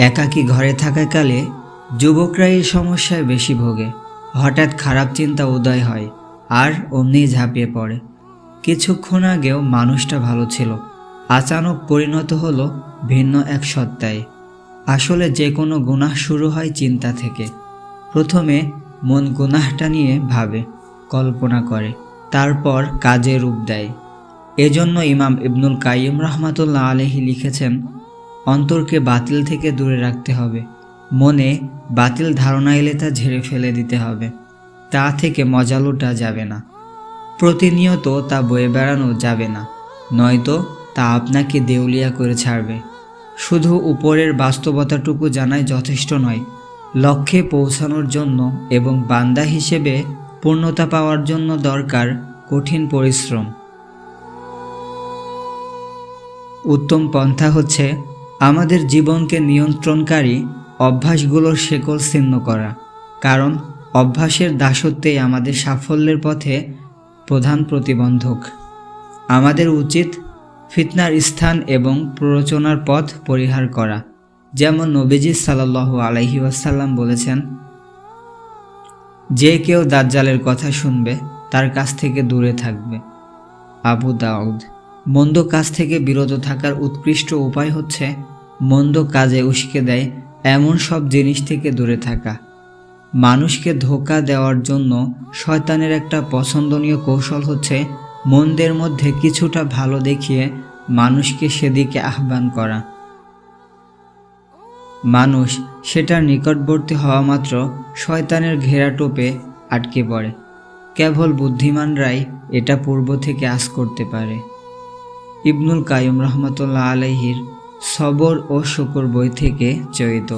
একাকী ঘরে থাকাকালে যুবকরা এই সমস্যায় বেশি ভোগে। হঠাৎ খারাপ চিন্তা উদয় হয় আর অমনি ঝাঁপিয়ে পড়ে। কিছুক্ষণ আগেও মানুষটা ভালো ছিল, আচানক পরিণত হলো ভিন্ন এক সত্তায়। আসলে যে কোনো গুনাহ শুরু হয় চিন্তা থেকে। প্রথমে মন গুনাহটা নিয়ে ভাবে, কল্পনা করে, তারপর কাজে রূপ দেয়। এজন্য ইমাম ইবনুল কাইয়িম রাহমাতুল্লাহ আলাইহি লিখেছেন, অন্তরকে বাতিল থেকে দূরে রাখতে হবে। মনে বাতিল ধারণা এলে তা ঝেড়ে ফেলে দিতে হবে। তা থেকে মজা লুটা যাবে না, প্রতিনিয়ত তা বয়ে বেড়ানো যাবে না, নয়তো তা আপনাকে দেউলিয়া করে ছাড়বে। শুধু উপরের বাস্তবতাটুকু জানাই যথেষ্ট নয়। লক্ষ্যে পৌঁছানোর জন্য এবং বান্দা হিসেবে পূর্ণতা পাওয়ার জন্য দরকার কঠিন পরিশ্রম। উত্তম পন্থা হচ্ছে আমাদের জীবনকে নিয়ন্ত্রণকারী অভ্যাসগুলোর শেকল ছিন্ন করা, কারণ অভ্যাসের দাসত্বেই আমাদের সাফল্যের পথে প্রধান প্রতিবন্ধক। আমাদের উচিত ফিতনার স্থান এবং প্ররোচনার পথ পরিহার করা। যেমন নবীজি সাল্লাল্লাহু আলাইহি ওয়াসাল্লাম বলেছেন, যে কেউ দাজ্জালের কথা শুনবে তার কাছ থেকে দূরে থাকবে। আবু দাউদ। মন্দ কাজ থেকে বিরত থাকার উৎকৃষ্ট উপায় হচ্ছে মন্দ কাজে উস্কে দেয় এমন সব জিনিস থেকে দূরে থাকা। মানুষকে ধোঁকা দেওয়ার জন্য শয়তানের একটা পছন্দনীয় কৌশল হচ্ছে মন্দের মধ্যে কিছুটা ভালো দেখিয়ে মানুষকে সেদিকে আহ্বান করা। মানুষ সেটার নিকটবর্তী হওয়া মাত্র শয়তানের ঘেরাটোপে আটকে পড়ে। কেবল বুদ্ধিমানরাই এটা পূর্ব থেকে আঁচ করতে পারে। ইবনুল কাইয়িম রাহমাতুল্লাহ আলাইহির সবর ও শুকর বই থেকে চয়িত।